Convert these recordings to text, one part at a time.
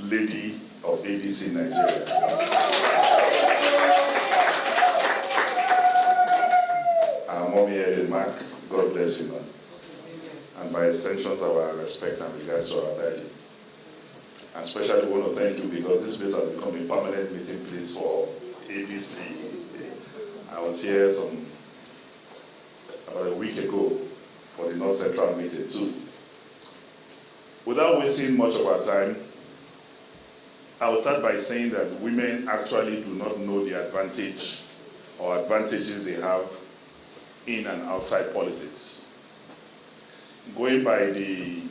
lady of ADC Nigeria. Our mommy Ellen Mark, God bless you, man. And by extensions, our respect and regards to our daddy. And especially want to thank you because this place has become a permanent meeting place for ADC. I was here about a week ago for the North Central meeting too. Without wasting much of our time, I will start by saying that women actually do not know the advantage or advantages they have in and outside politics. Going by the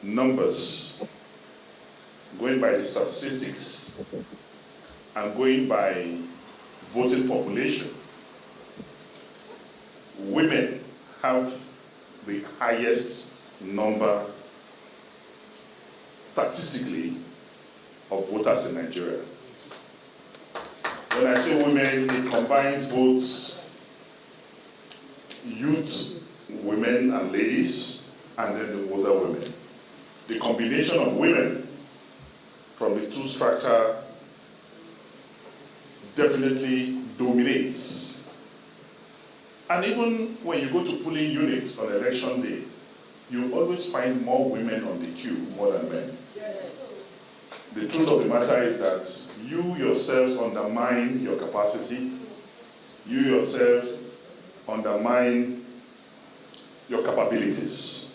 numbers, going by the statistics, and going by voting population, women have the highest number statistically of voters in Nigeria. When I say women, it combines both youth, women and ladies, and then the older women. The combination of women from the two strata definitely dominates. And even when you go to polling units on election day, you always find more women on the queue more than men. Yes. The truth of the matter is that you yourselves undermine your capacity. You yourself undermine your capabilities.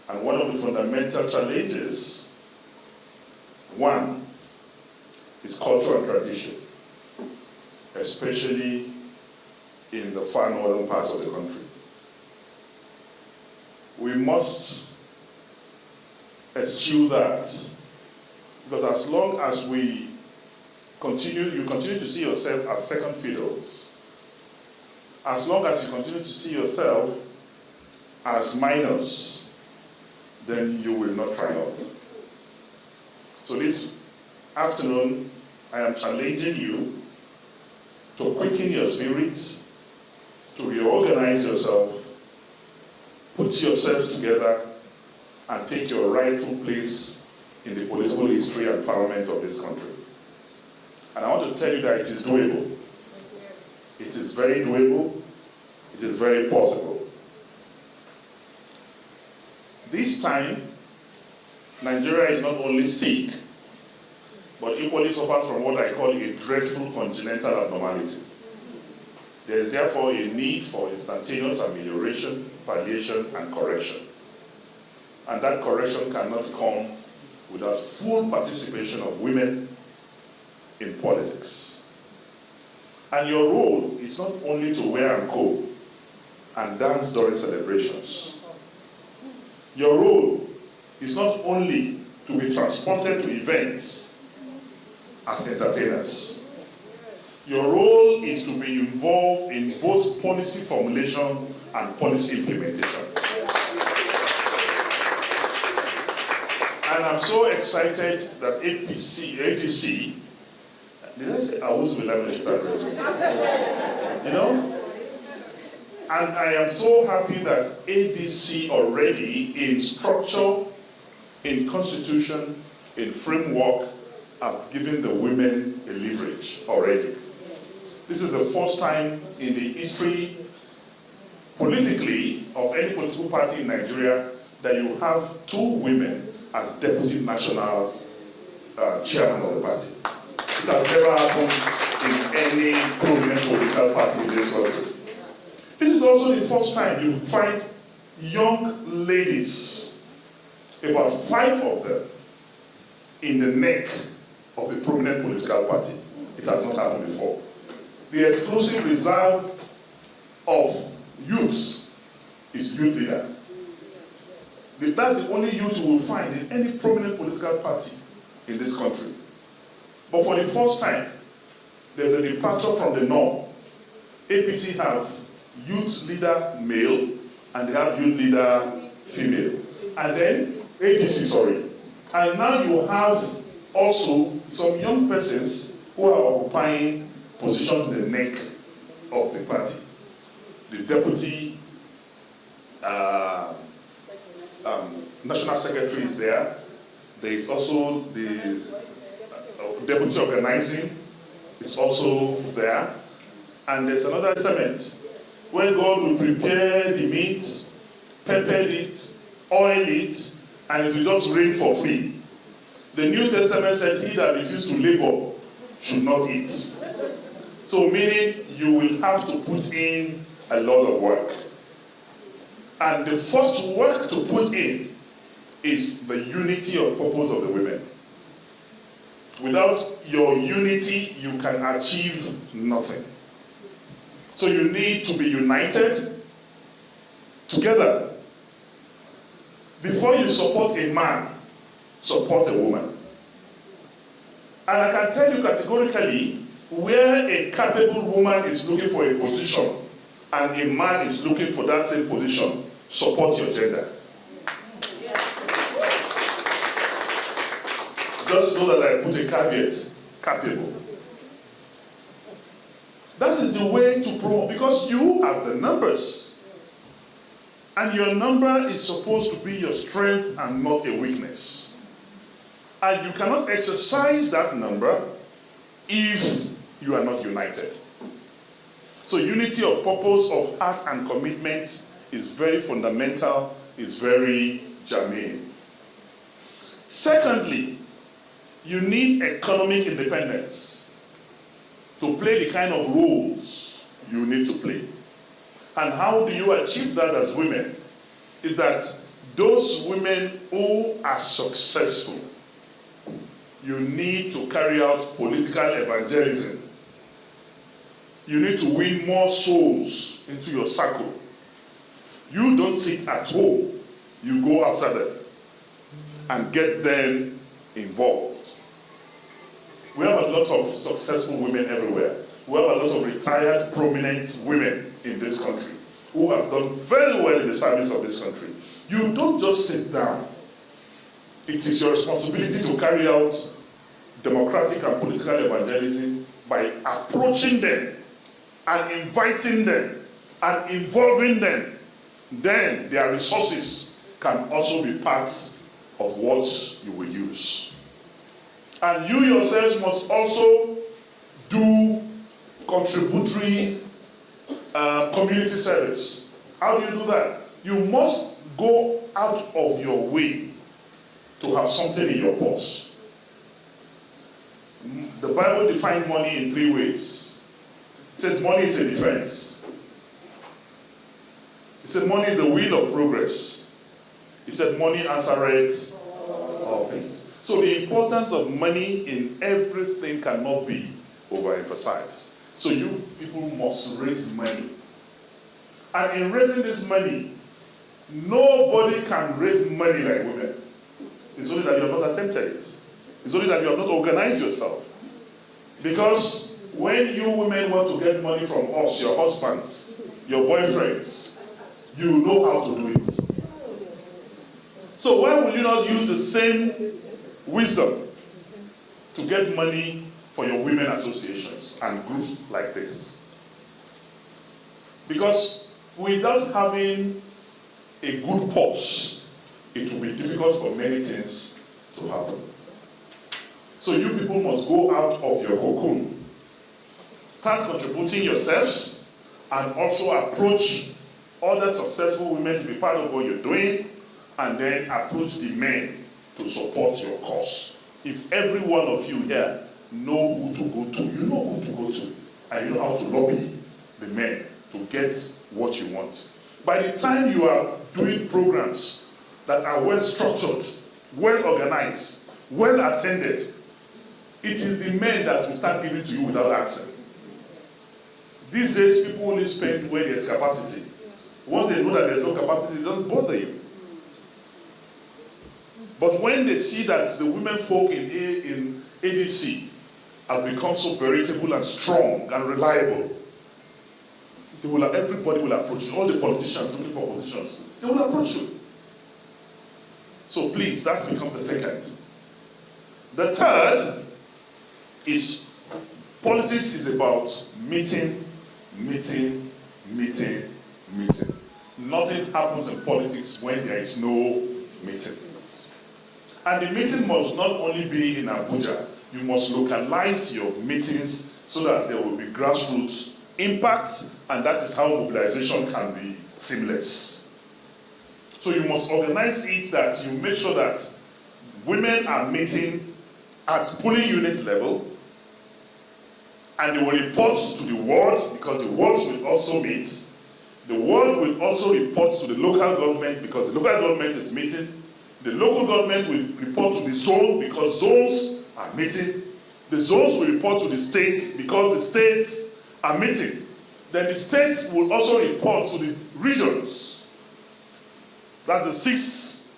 And one of the fundamental challenges, one, is culture and tradition, especially in the far northern parts of the country. We must eschew that, because as long as you continue to see yourself as second fiddles, as long as you continue to see yourself as minors, then you will not triumph. So this afternoon, I am challenging you to quicken your spirits, to reorganize yourself, put yourself together, and take your rightful place in the political history and parliament of this country. And I want to tell you that it is doable. It is very doable. It is very possible. This time, Nigeria is not only sick, but equally suffers from what I call a dreadful congenital abnormality. There is therefore a need for instantaneous amelioration, palliation, and correction. And that correction cannot come without full participation of women in politics. And your role is not only to wear and co and dance during celebrations. Your role is not only to be transported to events as entertainers. Your role is to be involved in both policy formulation and policy implementation. And I'm so excited that ADC, did I say I was with you know? And I am so happy that ADC already in structure, in constitution, in framework, have given the women a leverage already. This is the first time in the history, politically, of any political party in Nigeria that you have two women as deputy national chairman of the party. It has never happened in any prominent political party in this country. This is also the first time you find young ladies, about 5 of them, in the neck of a prominent political party. It has not happened before. The exclusive reserve of youths is youth leader. That's the only youth you will find in any prominent political party in this country. But for the first time, there's a departure from the norm. APC have youth leader male, and they have youth leader female. And then, ADC, sorry. And now you have also some young persons who are occupying positions in the neck of the party. The deputy national secretary is there. There is also the deputy organizing is also there. And there's another testament where God will prepare the meat, pepper it, oil it, and it will just rain for free. The New Testament said, he that refuses to labor should not eat. So meaning you will have to put in a lot of work. And the first work to put in is the unity of purpose of the women. Without your unity, you can achieve nothing. So you need to be united together. Before you support a man, support a woman. And I can tell you categorically, where a capable woman is looking for a position and a man is looking for that same position, support your gender. Just know that I put a caveat, capable. That is the way to promote, because you have the numbers. And your number is supposed to be your strength and not a weakness. And you cannot exercise that number if you are not united. So unity of purpose, of heart and commitment is very fundamental, is very germane. Secondly, you need economic independence to play the kind of roles you need to play. And how do you achieve that as women? Is that those women who are successful, you need to carry out political evangelism. You need to win more souls into your circle. You don't sit at home, you go after them and get them involved. We have a lot of successful women everywhere. We have a lot of retired, prominent women in this country who have done very well in the service of this country. You don't just sit down. It is your responsibility to carry out democratic and political evangelism by approaching them and inviting them and involving them. Then their resources can also be part of what you will use. And you yourselves must also do contributory community service. How do you do that? You must go out of your way to have something in your purse. The Bible defines money in 3 ways. It says money is a defense. It said money is the wheel of progress. It said money answers all things. So the importance of money in everything cannot be overemphasized. So you people must raise money. And in raising this money, nobody can raise money like women. It's only that you have not attempted it. It's only that you have not organized yourself. Because when you women want to get money from us, your husbands, your boyfriends, you know how to do it. So why will you not use the same wisdom to get money for your women associations and groups like this? Because without having a good pulse, it will be difficult for many things to happen. So you people must go out of your cocoon. Start contributing yourselves and also approach other successful women to be part of what you're doing, and then approach the men to support your cause. If every one of you here know who to go to, you know who to go to, and you know how to lobby the men to get what you want. By the time you are doing programs that are well structured, well organized, well attended, it is the men that will start giving to you without asking. These days, people only spend where there's capacity. Once they know that there's no capacity, it doesn't bother you. But when they see that the women folk in ADC has become so veritable and strong and reliable, everybody will approach you. All the politicians looking for positions, they will approach you. So please, that becomes the second. The third is politics is about meeting. Nothing happens in politics when there is no meeting. And the meeting must not only be in Abuja, you must localize your meetings so that there will be grassroots impact, and that is how mobilization can be seamless. So you must organize it that you make sure that women are meeting at polling unit level, and they will report to the ward, because the wards will also meet. The ward will also report to the local government, because the local government is meeting. The local government will report to the zone, because zones are meeting. The zones will report to the states, because the states are meeting. Then the states will also report to the regions. That's the 6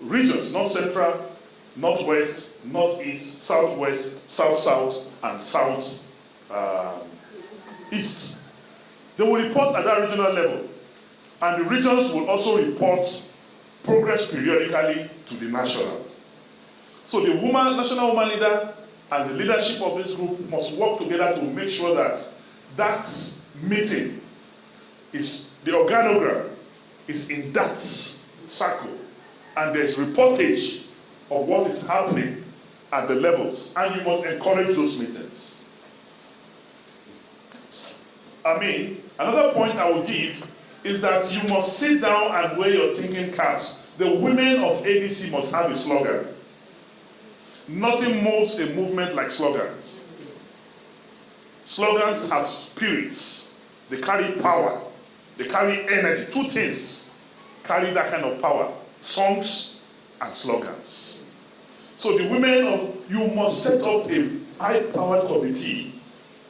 regions: North Central, Northwest, Northeast, Southwest, South-South, and South East. They will report at that regional level. And the regions will also report progress periodically to the national. So the national woman leader and the leadership of this group must work together to make sure that that meeting is, the organogram is in that circle, and there's reportage of what is happening at the levels, and you must encourage those meetings. Another point I will give is that you must sit down and wear your thinking caps. The women of ADC must have a slogan. Nothing moves a movement like slogans. Slogans have spirits. They carry power. They carry energy. 2 things carry that kind of power: songs and slogans. So the women you must set up a high-powered committee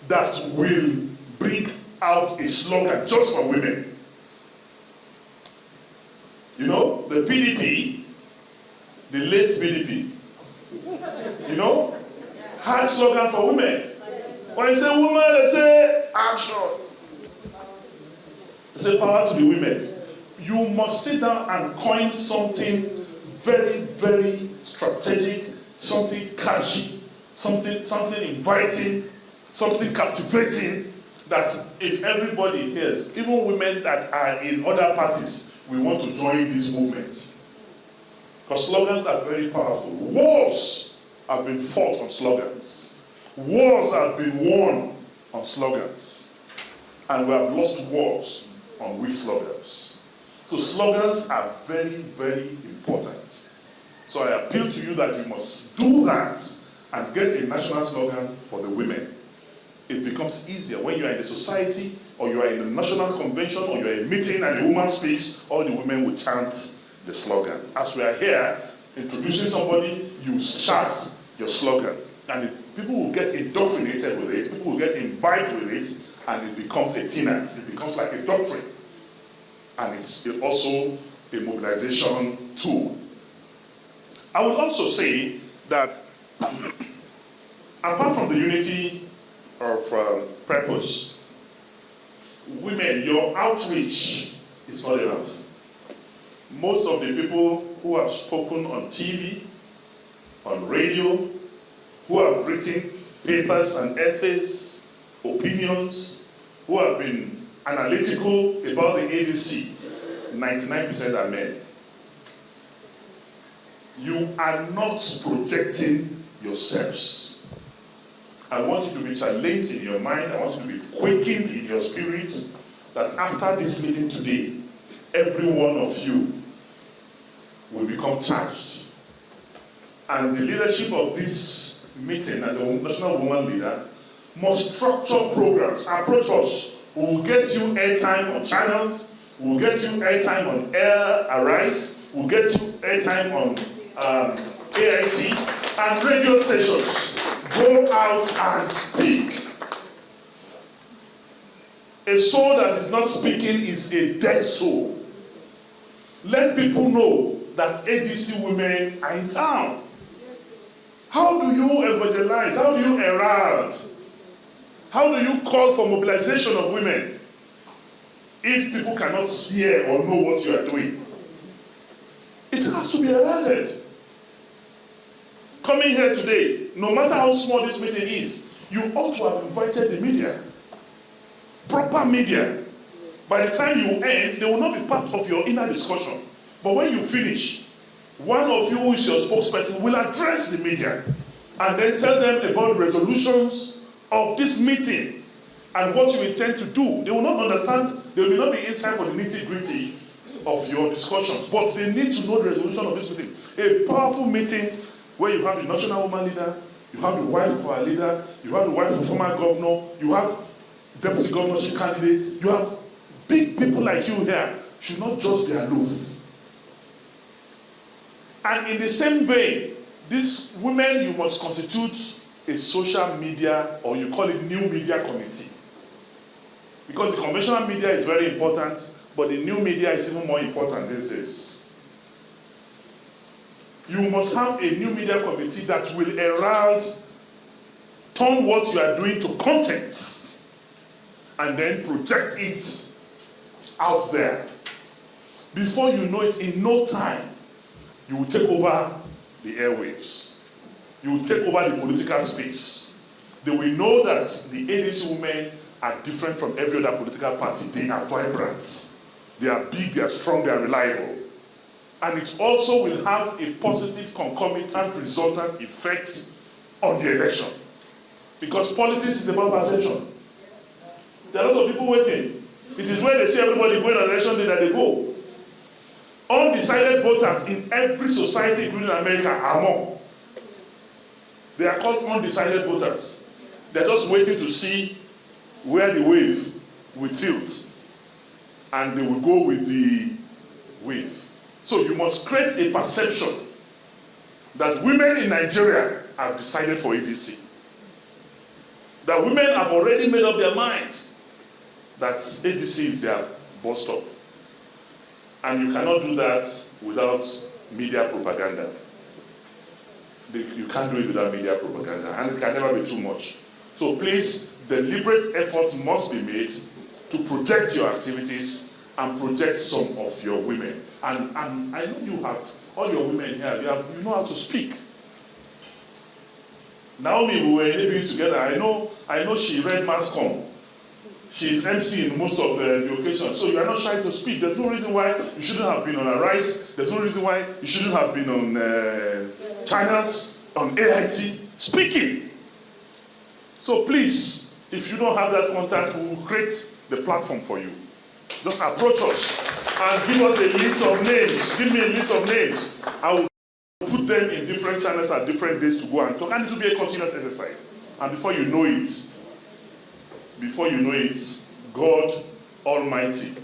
that will bring out a slogan just for women. You know, the PDP, the late PDP, had slogan for women. When they say women, they say action. They say power to the women. You must sit down and coin something very, very strategic, something catchy, something inviting, something captivating, that if everybody hears, even women that are in other parties, we want to join this movement. Because slogans are very powerful. Wars have been fought on slogans. Wars have been won on slogans. And we have lost wars on weak slogans. So slogans are very, very important. So I appeal to you that you must do that and get a national slogan for the women. It becomes easier when you are in the society, or you are in the national convention, or you are in a meeting and the woman speaks, all the women will chant the slogan. As we are here introducing somebody, you shout your slogan, and people will get indoctrinated with it, people will get imbibed with it, and it becomes a tenet, it becomes like a doctrine. And it's also a mobilization tool. I would also say that apart from the unity of purpose, women, your outreach is not enough. Most of the people who have spoken on TV, on radio, who have written papers and essays, opinions, who have been analytical about the ADC, 99% are men. You are not projecting yourselves. I want you to be challenged in your mind. I want you to be quaking in your spirit that after this meeting today, every one of you will become charged. And the leadership of this meeting and the national woman leader must structure programs. Approach us. We will get you airtime on channels. We will get you airtime on Air Arise. We will get you airtime on AIT and radio stations. Go out and speak. A soul that is not speaking is a dead soul. Let people know that ADC women are in town. How do you evangelize? How do you herald? How do you call for mobilization of women if people cannot hear or know what you are doing? It has to be heralded. Coming here today, no matter how small this meeting is, you ought to have invited the media. Proper media. By the time you end, they will not be part of your inner discussion. But when you finish, one of you who is your spokesperson will address the media and then tell them about the resolutions of this meeting and what you intend to do. They will not understand, they will not be inside for the nitty-gritty of your discussions, but they need to know the resolution of this meeting. A powerful meeting where you have the national woman leader, you have the wife of our leader, you have the wife of former governor, you have deputy governorship candidates, you have big people like you here, should not just be aloof. And in the same vein, these women, you must constitute a social media, or you call it new media committee. Because the conventional media is very important, but the new media is even more important these days. You must have a new media committee that will herald, turn what you are doing to content, and then project it out there. Before you know it, in no time, you will take over the airwaves. You will take over the political space. They will know that the ADC women are different from every other political party. They are vibrant. They are big, they are strong, they are reliable. And it also will have a positive concomitant resultant effect on the election. Because politics is about perception. There are a lot of people waiting. It is when they see everybody going on election day that they go. Undecided voters in every society, including America, are more. They are called undecided voters. They're just waiting to see where the wave will tilt, and they will go with the wave. So you must create a perception that women in Nigeria have decided for ADC. That women have already made up their mind that ADC is their bus stop. And you cannot do that without media propaganda. You can't do it without media propaganda, and it can never be too much. So please, deliberate effort must be made to project your activities and project some of your women. And I know you have, all your women here, you know how to speak. Naomi, we were interviewing together. I know she read mass comm. She's MC in most of the occasions, so you are not shy to speak. There's no reason why you shouldn't have been on Arise. There's no reason why you shouldn't have been on channels, on AIT, speaking. So please, if you don't have that contact, we will create the platform for you. Just approach us and give us a list of names. Give me a list of names. I will put them in different channels at different days to go and talk, and it will be a continuous exercise. And before you know it, God Almighty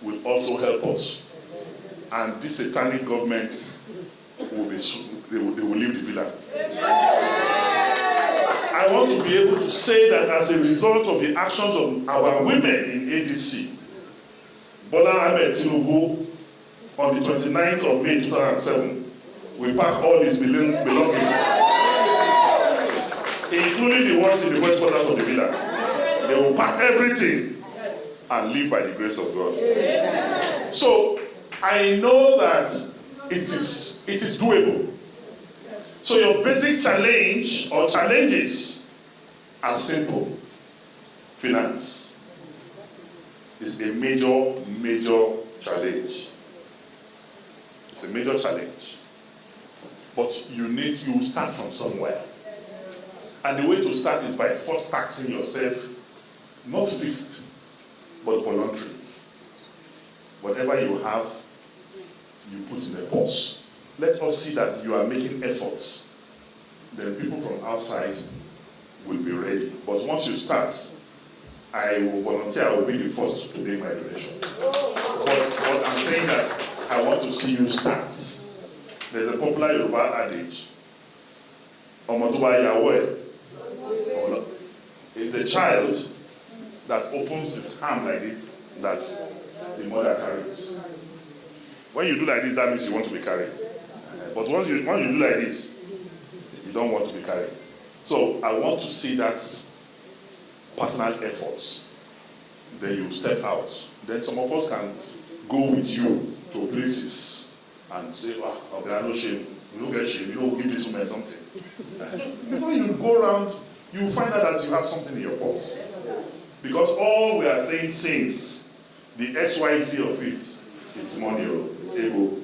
will also help us. And this satanic government will leave the villa. I want to be able to say that as a result of the actions of our women in ADC, Bola Ahmed Tinubu, on the 29th of May 2007, will pack all his belongings, including the ones in the first quarters of the villa. They will pack everything and live by the grace of God. So I know that it is doable. So your basic challenge or challenges are simple. Finance is a major challenge. It's a major challenge. But you start from somewhere. And the way to start is by first taxing yourself, not fixed, but voluntary. Whatever you have, you put in a purse. Let us see that you are making efforts. Then people from outside will be ready. But once you start, I will volunteer, I will be the first to make my donation. But I'm saying that I want to see you start. There's a popular Yoruba adage, Omotoba Yahweh. It's the child that opens his hand like this that the mother carries. When you do like this, that means you want to be carried. But when you do like this, you don't want to be carried. So I want to see that personal efforts. Then you step out. Then some of us can go with you to places and say, okay, I no shame. You don't get shame. You don't give this woman something. Before you go around, you find out that you have something in your purse. Because all we are saying since the XYZ of it is money, it's ego.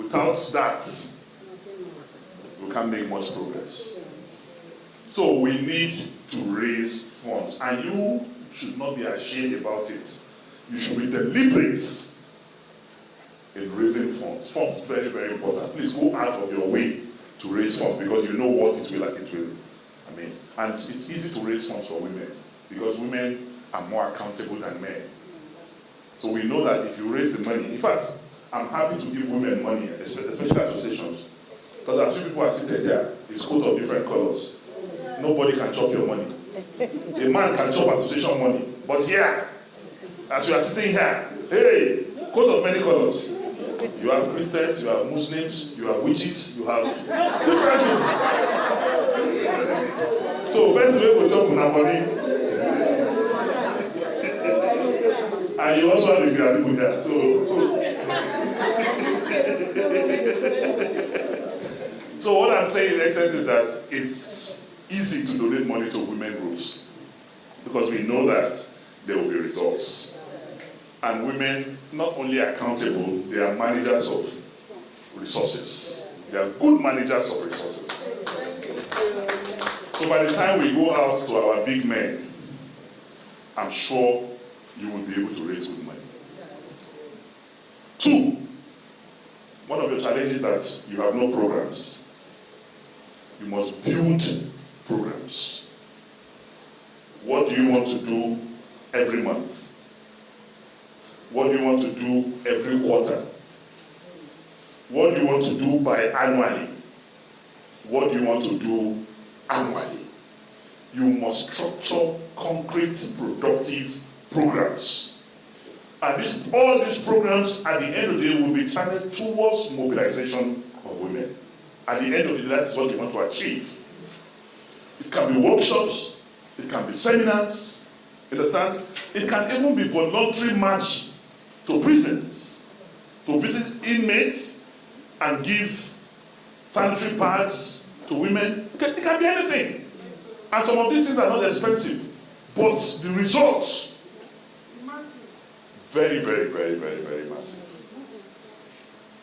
Without that, we can't make much progress. So we need to raise funds, and you should not be ashamed about it. You should be deliberate in raising funds. Funds is very, very important. Please go out of your way to raise funds, because you know what it will. And it's easy to raise funds for women because women are more accountable than men. So we know that if you raise the money, in fact, I'm happy to give women money, especially associations, because as you people are seated there, it's coat of different colors. Nobody can chop your money. A man can chop association money, but here, as you are sitting here, hey, coat of many colors. You have Christians, you have Muslims, you have witches, you have different people. So, best way to chop my money. And you also have the people here. So what I'm saying in essence is that it's easy to donate money to women groups because we know that there will be results. And women not only are accountable, they are managers of resources. They are good managers of resources. So by the time we go out to our big men, I'm sure you will be able to raise good money. 2, one of your challenges is that you have no programs. You must build programs. What do you want to do every month? What do you want to do every quarter? What do you want to do biannually? What do you want to do annually? You must structure concrete, productive programs. And all these programs, at the end of the day, will be channeled towards mobilization of women. At the end of the day, that is what you want to achieve. It can be workshops, it can be seminars, understand? It can even be voluntary march to prisons, to visit inmates and give sanitary pads to women. It can be anything. And some of these things are not expensive, but the results, very, very, very, very, very massive.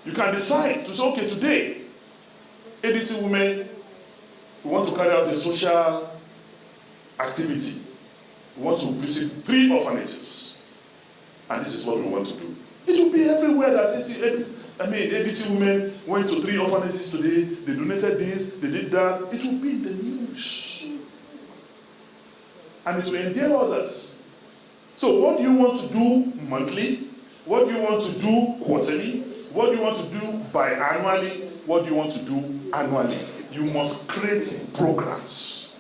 You can decide to say, okay, today, ADC Women, we want to carry out a social activity. We want to visit 3 orphanages. And this is what we want to do. It will be everywhere that ADC Women went to 3 orphanages today, they donated this, they did that. It will be in the news. And it will endear others. So what do you want to do monthly? What do you want to do quarterly? What do you want to do biannually? What do you want to do annually? You must create programs.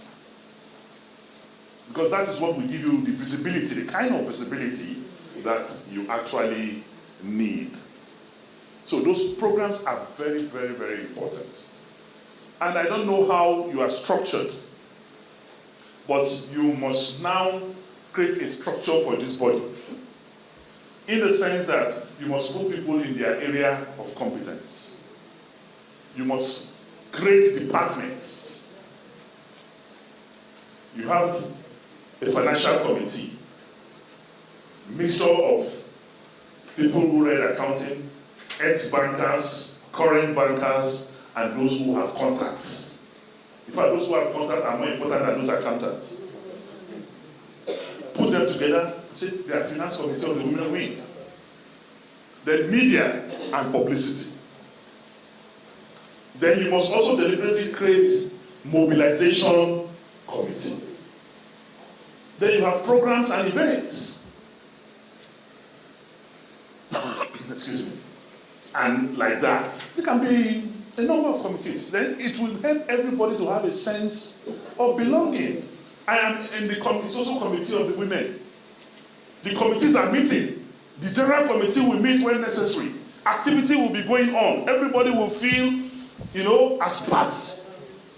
Because that is what will give you the visibility, the kind of visibility that you actually need. So those programs are very, very, very important. And I don't know how you are structured, but you must now create a structure for this body. In the sense that you must put people in their area of competence. You must create departments. You have a financial committee, mixture of people who read accounting, ex-bankers, current bankers, and those who have contacts. In fact, those who have contacts are more important than those accountants. Put them together, say they are finance committee of the women wing. Then media and publicity. Then you must also deliberately create mobilization committee. Then you have programs and events. Excuse me. And like that, there can be a number of committees. Then it will help everybody to have a sense of belonging. I am in the social committee of the women. The committees are meeting. The general committee will meet when necessary. Activity will be going on. Everybody will feel, as part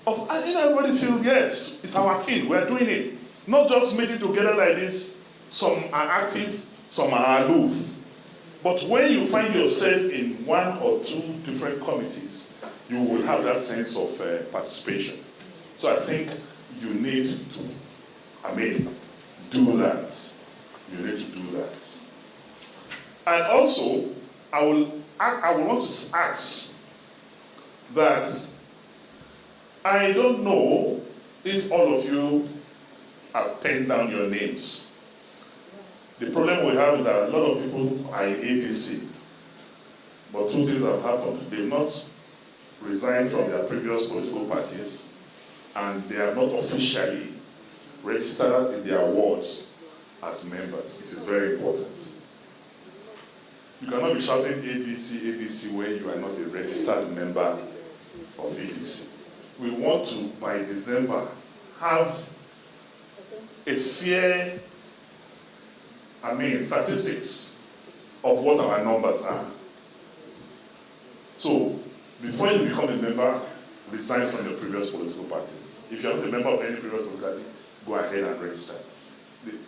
of, everybody feels, yes, it's our team, we're doing it. Not just meeting together like this. Some are active, some are aloof. But when you find yourself in 1 or 2 different committees, you will have that sense of participation. So I think you need to, do that. You need to do that. And also, I will want to ask that I don't know if all of you have penned down your names. The problem we have is that a lot of people are in ADC, but two things have happened. They've not resigned from their previous political parties, and they have not officially registered in their wards as members. It is very important. You cannot be shouting ADC, ADC when you are not a registered member of ADC. We want to, by December, have a fair, statistics of what our numbers are. So, before you become a member, resign from your previous political parties. If you're not a member of any previous political party, go ahead and register.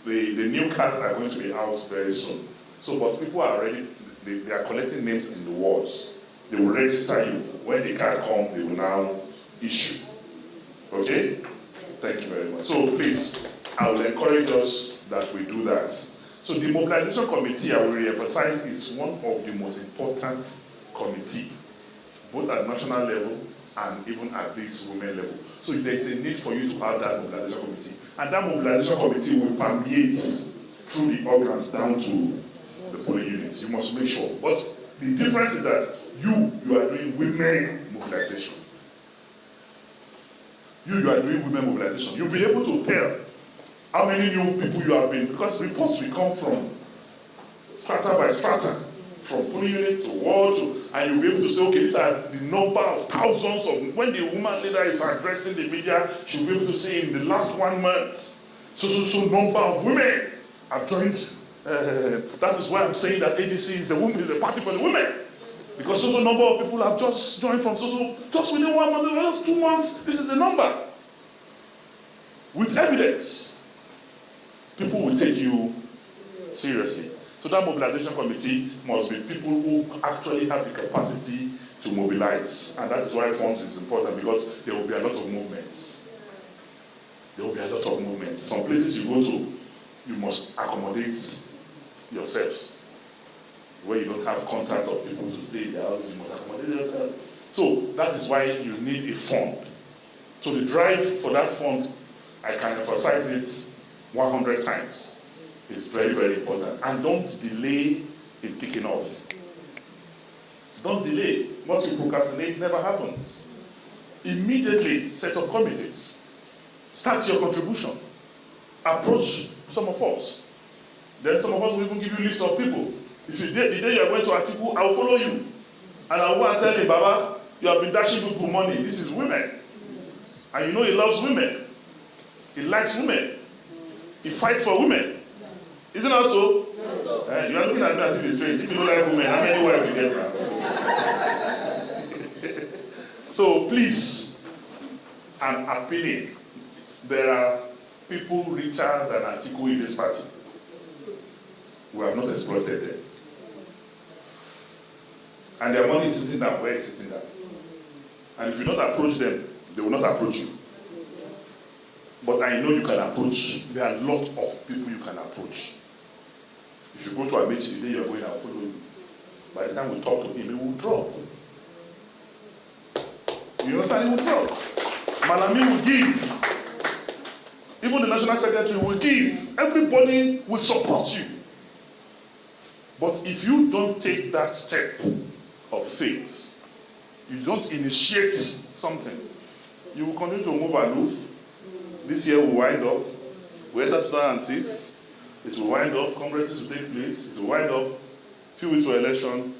The new cards are going to be out very soon. So, but people are already, they are collecting names in the wards. They will register you. When the card comes, they will now issue. Okay? Thank you very much. So please, I will encourage us that we do that. So the mobilization committee, I will re-emphasize, is one of the most important committee, both at national level and even at this women level. So there is a need for you to have that mobilization committee. And that mobilization committee will permeate through the organs down to the polling units. You must make sure. But the difference is that you are doing women mobilization. You are doing women mobilization. You'll be able to tell how many new people you have been, because reports will come from strata by strata, from polling unit to ward, and you'll be able to say, okay, these are the number of thousands of, when the woman leader is addressing the media, she'll be able to say in the last 1 month, so number of women have joined. That is why I'm saying that ADC is the party for the women. Because so number of people have just joined from just within 1 month, just 2 months, this is the number. With evidence, people will take you seriously. So that mobilization committee must be people who actually have the capacity to mobilize. And that is why funds is important, because there will be a lot of movements. There will be a lot of movements. Some places you go to, you must accommodate yourselves. Where you don't have contacts of people to stay in their houses, you must accommodate yourself. So that is why you need a fund. So the drive for that fund, I can emphasize it 100 times. It's very, very important. And don't delay in kicking off. Don't delay. Once you procrastinate, it never happens. Immediately set up committees. Start your contribution. Approach some of us. Then some of us will even give you a list of people. If you did, the day you are going to Atiku, I will follow you. And I will go and tell him, Baba, you have been dashing people money. This is women. And you know he loves women. He likes women. He fights for women. Isn't that so? Yes, you are looking at me as if it's strange. If you don't like women, how many wives you get now? So please, I'm appealing. There are people richer than Atiku in this party. We have not exploited them. And their money is sitting down where it's sitting down. And if you not approach them, they will not approach you. But I know you can approach. There are a lot of people you can approach. If you go to Amechi the day you are going, I'll follow you. By the time we talk to him, he will drop. You understand? He will drop. Malami will give. Even the National Secretary will give. Everybody will support you. But if you don't take that step of faith, you don't initiate something, you will continue to move aloof. This year will wind up. We enter 2006. It will wind up. Congresses will take place. It will wind up. A few weeks for election.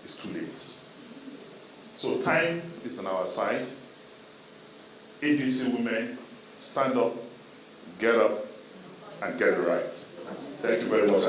It's too late. So time is on our side. ADC women, stand up, get up, and get it right. Thank you very much.